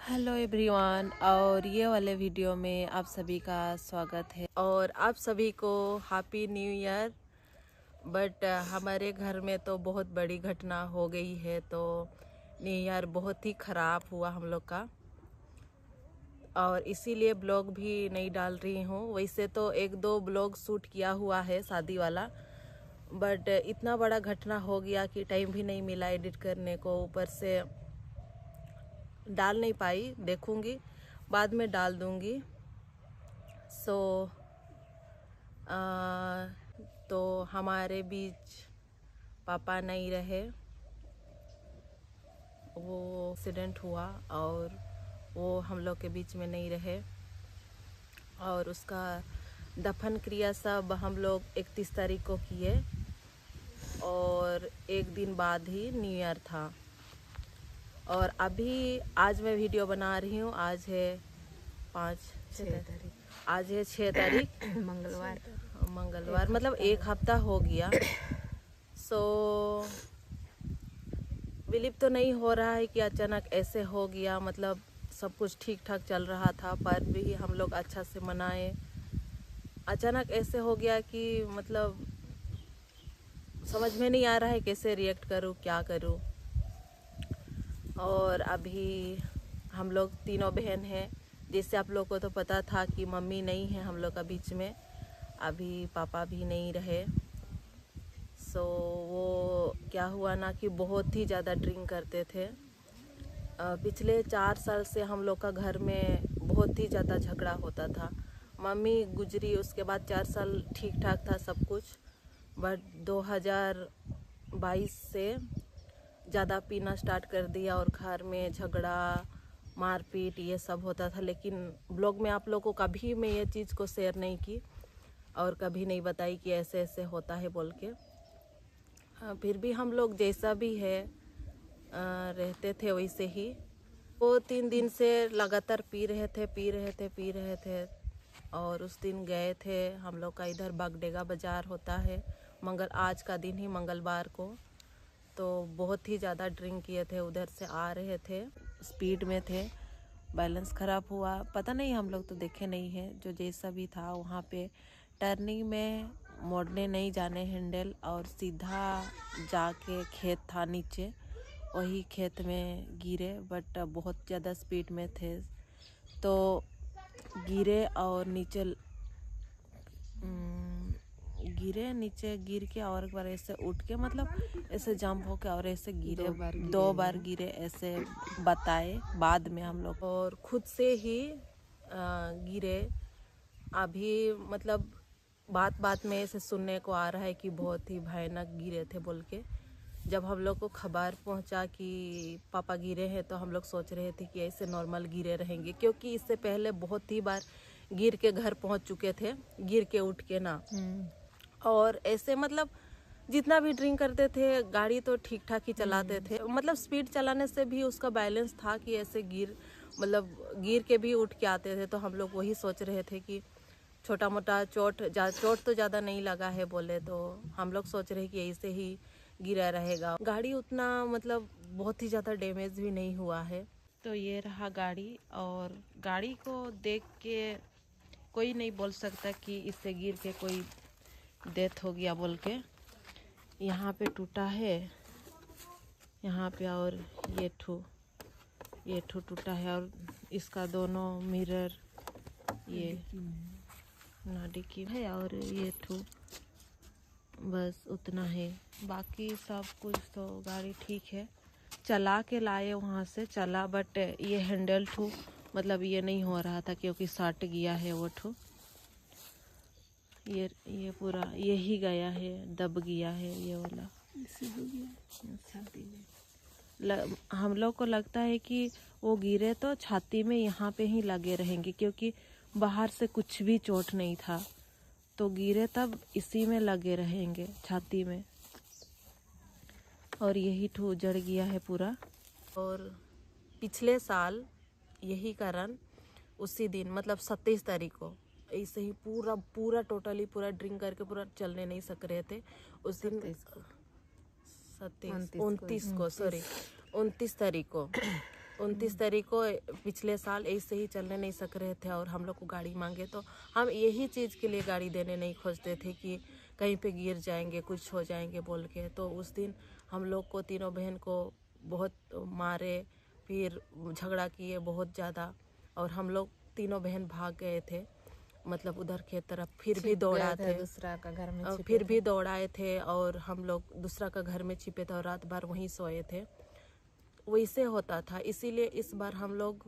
Hello everyone, और ये वाले वीडियो में आप सभी का स्वागत है और आप सभी को हैप्पी न्यू ईयर। बट हमारे घर में तो बहुत बड़ी घटना हो गई है, तो न्यू ईयर बहुत ही ख़राब हुआ हम लोग का, और इसीलिए ब्लॉग भी नहीं डाल रही हूँ। वैसे तो एक दो ब्लॉग शूट किया हुआ है शादी वाला, बट इतना बड़ा घटना हो गया कि टाइम भी नहीं मिला एडिट करने को, ऊपर से डाल नहीं पाई। देखूंगी, बाद में डाल दूंगी। तो हमारे बीच पापा नहीं रहे, वो एक्सीडेंट हुआ और वो हम लोग के बीच में नहीं रहे, और उसका दफन क्रिया सब हम लोग 31 तारीख को किए, और एक दिन बाद ही न्यू ईयर था। और अभी आज मैं वीडियो बना रही हूँ। आज है 6 तारीख, आज है 6 तारीख मंगलवार, मतलब एक हफ्ता हो गया। बिलीव तो नहीं हो रहा है कि अचानक ऐसे हो गया। मतलब सब कुछ ठीक ठाक चल रहा था, पर भी हम लोग अच्छा से मनाए, अचानक ऐसे हो गया कि मतलब समझ में नहीं आ रहा है कैसे रिएक्ट करूँ, क्या करूँ। और अभी हम लोग तीनों बहन हैं, जैसे आप लोग को तो पता था कि मम्मी नहीं है हम लोग का बीच में, अभी पापा भी नहीं रहे। वो क्या हुआ ना कि बहुत ही ज़्यादा ड्रिंक करते थे। पिछले 4 साल से हम लोग का घर में बहुत ही ज़्यादा झगड़ा होता था। मम्मी गुजरी उसके बाद 4 साल ठीक ठाक था सब कुछ, बट 2022 से ज़्यादा पीना स्टार्ट कर दिया और घर में झगड़ा मारपीट ये सब होता था। लेकिन ब्लॉग में आप लोग को कभी मैं ये चीज़ को शेयर नहीं की और कभी नहीं बताई कि ऐसे ऐसे होता है बोल के। फिर भी हम लोग जैसा भी है रहते थे वैसे ही। वो 3 दिन से लगातार पी रहे थे। और उस दिन गए थे हम लोग का, इधर बागडेगा बाज़ार होता है आज का दिन ही मंगलवार को, तो बहुत ही ज़्यादा ड्रिंक किए थे। उधर से आ रहे थे, स्पीड में थे, बैलेंस ख़राब हुआ, पता नहीं, हम लोग तो देखे नहीं है। जो जैसा भी था वहाँ पे टर्निंग में मोड़ने नहीं जाने हैंडल, और सीधा जाके खेत था नीचे, वही खेत में गिरे। बट बहुत ज़्यादा स्पीड में थे तो गिरे, और नीचे गिर के और एक बार ऐसे उठ के, मतलब ऐसे जंप होके और ऐसे गिरे, 2 बार गिरे ऐसे बताए बाद में हम लोग, और खुद से ही गिरे। अभी मतलब बात में ऐसे सुनने को आ रहा है कि बहुत ही भयानक गिरे थे बोल के। जब हम लोग को खबर पहुंचा कि पापा गिरे हैं, तो हम लोग सोच रहे थे कि ऐसे नॉर्मल गिरे रहेंगे, क्योंकि इससे पहले बहुत ही बार गिर के घर पहुंच चुके थे, गिर के उठ के ना। और ऐसे मतलब जितना भी ड्रिंक करते थे, गाड़ी तो ठीक ठाक ही चलाते थे, मतलब स्पीड चलाने से भी उसका बैलेंस था कि ऐसे गिर के भी उठ के आते थे। तो हम लोग वही सोच रहे थे कि छोटा मोटा चोट तो ज़्यादा नहीं लगा है बोले, तो हम लोग सोच रहे कि ऐसे ही गिरा रहेगा। गाड़ी उतना मतलब बहुत ही ज़्यादा डैमेज भी नहीं हुआ है। तो ये रहा गाड़ी, और गाड़ी को देख के कोई नहीं बोल सकता कि इससे गिर के कोई डेथ हो गया बोल के। यहाँ पे टूटा है, यहाँ पे, और ये ठू टूटा है, और इसका दोनों मिरर ये डिक्की है, और ये ठू, बस उतना है। बाकी सब कुछ तो गाड़ी ठीक है, चला के लाए वहाँ से चला, बट ये हैंडल ठू मतलब ये नहीं हो रहा था, क्योंकि सट गया है वो ठू, ये पूरा यही गया है, दब गया है ये वाला, इसे हो गया छाती में। हम लोग को लगता है कि वो गिरे तो छाती में यहाँ पे ही लगे रहेंगे, क्योंकि बाहर से कुछ भी चोट नहीं था, तो गिरे तब इसी में लगे रहेंगे, छाती में। और यही ठू जड़ गया है पूरा। और पिछले साल यही कारण उसी दिन, मतलब 27 तारीख को ऐसे ही पूरा टोटली पूरा ड्रिंक करके पूरा चलने नहीं सक रहे थे उस दिन। 29 तारीख को 29 तारीख को पिछले साल ऐसे ही चलने नहीं सक रहे थे और हम लोग को गाड़ी मांगे, तो हम यही चीज़ के लिए गाड़ी देने नहीं खोजते थे कि कहीं पे गिर जाएंगे, कुछ हो जाएंगे बोल के। तो उस दिन हम लोग को तीनों बहन को बहुत मारे, फिर झगड़ा किए बहुत ज़्यादा, और हम लोग तीनों बहन भाग गए थे, मतलब उधर के तरफ। फिर भी दौड़ा थे, दूसरा का घर में फिर भी दौड़ाए थे, और हम लोग दूसरा का घर में छिपे थे और रात भर वहीं सोए थे। वैसे होता था, इसीलिए इस बार हम लोग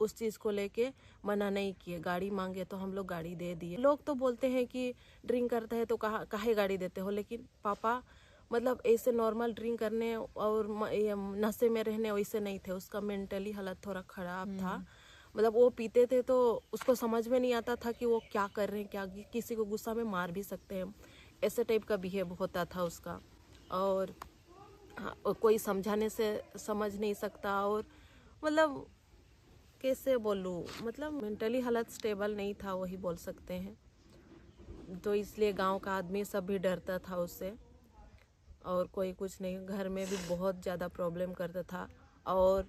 उस चीज़ को लेके मना नहीं किए। गाड़ी मांगे तो हम लोग गाड़ी दे दिए। लोग तो बोलते हैं कि ड्रिंक करते हैं तो काहे गाड़ी देते हो, लेकिन पापा मतलब ऐसे नॉर्मल ड्रिंक करने और नशे में रहने वैसे नहीं थे। उसका मेंटली हालत थोड़ा ख़राब था, मतलब वो पीते थे तो उसको समझ में नहीं आता था कि वो क्या कर रहे हैं, क्या किसी को गुस्सा में मार भी सकते हैं, ऐसे टाइप का बिहेव होता था उसका। और कोई समझाने से समझ नहीं सकता, और मतलब कैसे बोलूँ, मतलब मेंटली हालत स्टेबल नहीं था, वही बोल सकते हैं। तो इसलिए गांव का आदमी सब भी डरता था उससे, और कोई कुछ नहीं। घर में भी बहुत ज़्यादा प्रॉब्लम करता था। और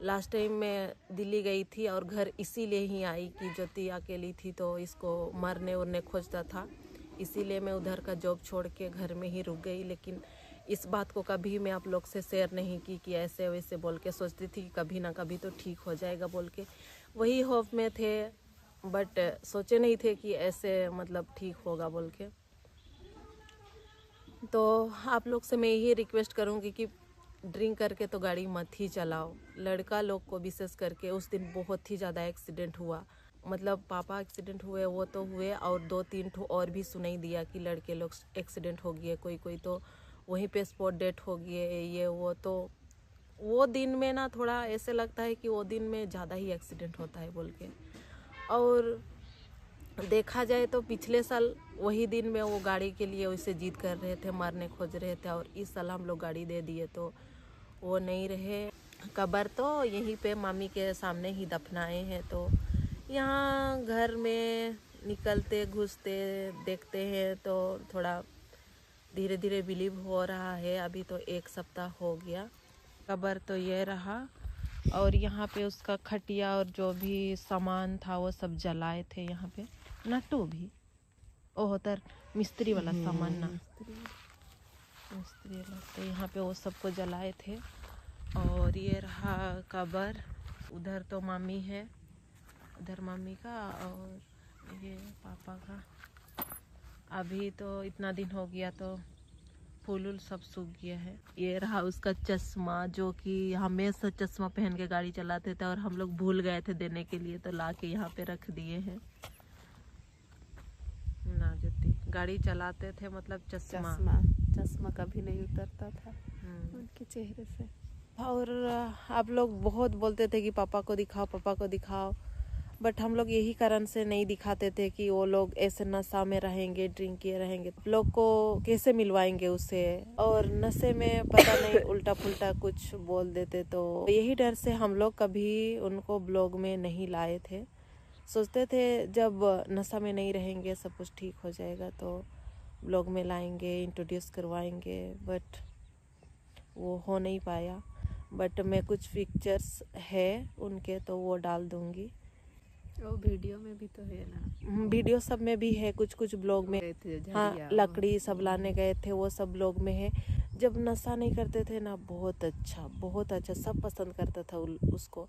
लास्ट टाइम मैं दिल्ली गई थी और घर इसीलिए ही आई कि ज्योति अकेली थी तो इसको मरने उरने खोजता था, इसीलिए मैं उधर का जॉब छोड़ के घर में ही रुक गई। लेकिन इस बात को कभी मैं आप लोग से शेयर नहीं की कि ऐसे वैसे बोल के, सोचती थी कि कभी ना कभी तो ठीक हो जाएगा बोल के, वही होप में थे, बट सोचे नहीं थे कि ऐसे मतलब ठीक होगा बोल के। तो आप लोग से मैं यही रिक्वेस्ट करूँगी कि ड्रिंक करके तो गाड़ी मत ही चलाओ। लड़का लोग को विशेष करके उस दिन बहुत ही ज़्यादा एक्सीडेंट हुआ, मतलब पापा एक्सीडेंट हुए वो तो हुए, और 2-3 ठो और भी सुनाई दिया कि लड़के लोग एक्सीडेंट हो गए, कोई तो वहीं पे स्पॉट डेथ हो गए, ये वो। तो वो दिन में ना थोड़ा ऐसे लगता है कि वो दिन में ज़्यादा ही एक्सीडेंट होता है बोल के। और देखा जाए तो पिछले साल वही दिन में वो गाड़ी के लिए वैसे जिद कर रहे थे, मारने खोज रहे थे, और इस साल हम लोग गाड़ी दे दिए तो वो नहीं रहे। कब्र तो यहीं पे मामी के सामने ही दफनाए हैं। तो यहाँ घर में निकलते घुसते देखते हैं तो थोड़ा धीरे धीरे बिलीव हो रहा है। अभी तो 1 सप्ताह हो गया। कब्र तो ये रहा, और यहाँ पे उसका खटिया और जो भी सामान था वो सब जलाए थे। यहाँ पे नट्टू भी वो होता मिस्त्री वाला सामान ना, मिस्त्री वाला, तो यहाँ पे वो सबको जलाए थे। और ये रहा कब्र, उधर तो मामी है, उधर मामी का, और ये पापा का। अभी तो इतना दिन हो गया तो फूल सब सूख गया है। ये रहा उसका चश्मा, जो कि हमेशा चश्मा पहन के गाड़ी चलाते थे और हम लोग भूल गए थे देने के लिए, तो ला के यहाँ पे रख दिए हैं ना। ज्योति गाड़ी चलाते थे मतलब चश्मा कभी नहीं उतरता था उनके चेहरे से। और आप लोग बहुत बोलते थे कि पापा को दिखाओ, पापा को दिखाओ, बट हम लोग यही कारण से नहीं दिखाते थे कि वो लोग ऐसे नशा में रहेंगे, ड्रिंक किए रहेंगे, लोग को कैसे मिलवाएंगे उससे, और नशे में पता नहीं उल्टा पुल्टा कुछ बोल देते। तो यही डर से हम लोग कभी उनको ब्लॉग में नहीं लाए थे। सोचते थे जब नशा में नहीं रहेंगे सब कुछ ठीक हो जाएगा तो ब्लॉग में लाएंगे, इंट्रोड्यूस करवाएंगे, बट वो हो नहीं पाया। बट मैं कुछ पिक्चर्स है उनके तो वो डाल दूंगी। वो वीडियो में भी तो है ना, वीडियो सब में भी है, कुछ कुछ ब्लॉग में। हाँ, लकड़ी सब लाने गए थे वो सब ब्लॉग में है। जब नशा नहीं करते थे ना, बहुत अच्छा सब पसंद करता था उसको,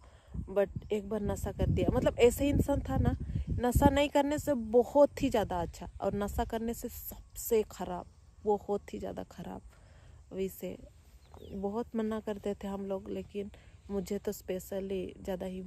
बट एक बार नशा कर दिया, मतलब ऐसे इंसान था ना, नशा नहीं करने से बहुत ही ज़्यादा अच्छा, और नशा करने से सबसे खराब, बहुत ही ज़्यादा खराब। वैसे बहुत मना करते थे हम लोग, लेकिन मुझे तो स्पेशली ज़्यादा ही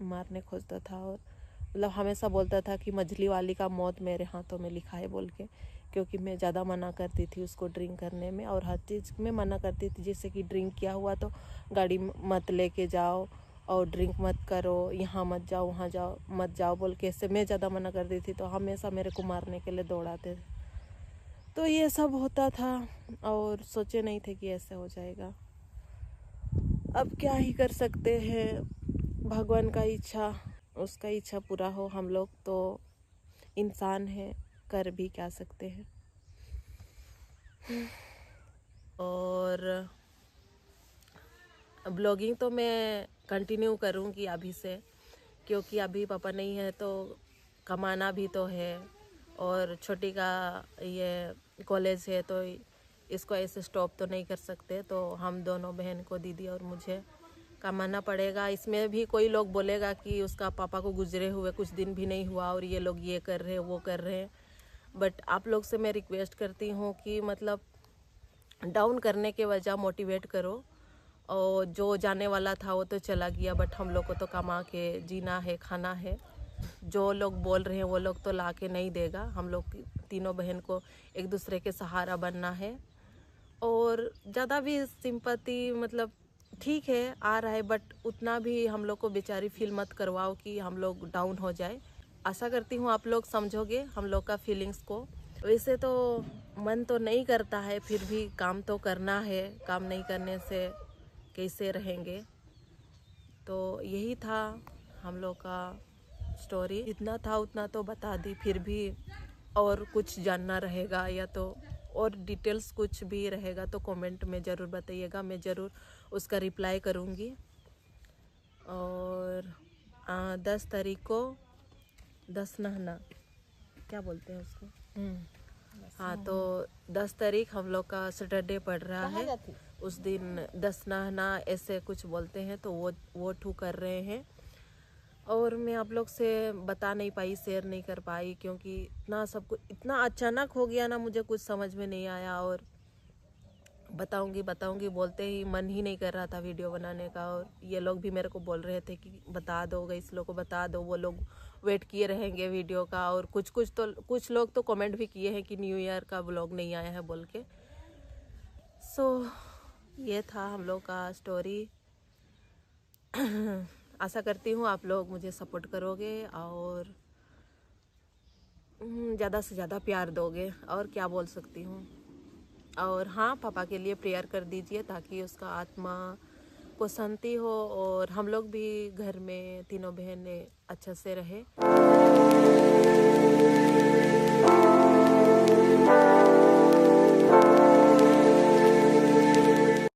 मारने खोजता था, और मतलब हमेशा बोलता था कि मछली वाली का मौत मेरे हाथों में लिखा है बोल के, क्योंकि मैं ज़्यादा मना करती थी उसको ड्रिंक करने में, और हर चीज़ में मना करती थी। जैसे कि ड्रिंक किया हुआ तो गाड़ी मत लेके जाओ, और ड्रिंक मत करो, यहाँ मत जाओ, वहाँ जाओ मत जाओ बोल के, ऐसे मैं ज़्यादा मना करती थी, तो हमेशा मेरे को मारने के लिए दौड़ाते थे। तो ये सब होता था, और सोचे नहीं थे कि ऐसे हो जाएगा। अब क्या ही कर सकते हैं, भगवान का इच्छा, उसका इच्छा पूरा हो। हम लोग तो इंसान हैं, कर भी क्या सकते हैं। और ब्लॉगिंग तो मैं कंटिन्यू करूँगी अभी से, क्योंकि अभी पापा नहीं है तो कमाना भी तो है, और छोटी का ये कॉलेज है तो इसको ऐसे स्टॉप तो नहीं कर सकते। तो हम दोनों बहन को, दीदी और मुझे, कमाना पड़ेगा। इसमें भी कोई लोग बोलेगा कि उसका पापा को गुजरे हुए कुछ दिन भी नहीं हुआ और ये लोग ये कर रहे हैं वो कर रहे हैं। बट आप लोग से मैं रिक्वेस्ट करती हूँ कि मतलब डाउन करने के वजह मोटिवेट करो। और जो जाने वाला था वो तो चला गया, बट हम लोग को तो कमा के जीना है, खाना है। जो लोग बोल रहे हैं वो लोग तो ला के नहीं देगा। हम लोग तीनों बहन को एक दूसरे के सहारा बनना है। और ज़्यादा भी सिंपैथी मतलब ठीक है आ रहा है, बट उतना भी हम लोग को बेचारी फील मत करवाओ कि हम लोग डाउन हो जाए। आशा करती हूँ आप लोग समझोगे हम लोग का फीलिंग्स को। वैसे तो मन तो नहीं करता है, फिर भी काम तो करना है, काम नहीं करने से कैसे रहेंगे। तो यही था हम लोग का स्टोरी, इतना था उतना तो बता दी। फिर भी और कुछ जानना रहेगा या तो और डिटेल्स कुछ भी रहेगा तो कमेंट में ज़रूर बताइएगा, मैं ज़रूर उसका रिप्लाई करूँगी। और 10 तारीख को 10 नहना क्या बोलते हैं उसको, हाँ, तो 10 तारीख हम लोग का सैटरडे पड़ रहा है। उस दिन 10 नहना ऐसे कुछ बोलते हैं, तो वो ठू कर रहे हैं। और मैं आप लोग से बता नहीं पाई, शेयर नहीं कर पाई, क्योंकि इतना सब कुछ इतना अचानक हो गया ना, मुझे कुछ समझ में नहीं आया। और बताऊंगी बोलते ही मन ही नहीं कर रहा था वीडियो बनाने का। और ये लोग भी मेरे को बोल रहे थे कि बता दो, इस लोग को बता दो, वो लोग वेट किए रहेंगे वीडियो का। और कुछ लोग तो कमेंट भी किए हैं कि न्यू ईयर का व्लॉग नहीं आया है बोल के। सो ये था हम लोग का स्टोरी। आशा करती हूँ आप लोग मुझे सपोर्ट करोगे और ज़्यादा से ज़्यादा प्यार दोगे, और क्या बोल सकती हूँ। और हाँ, पापा के लिए प्रेयर कर दीजिए ताकि उसका आत्मा को शांति हो और हम लोग भी घर में तीनों बहनें अच्छे से रहे।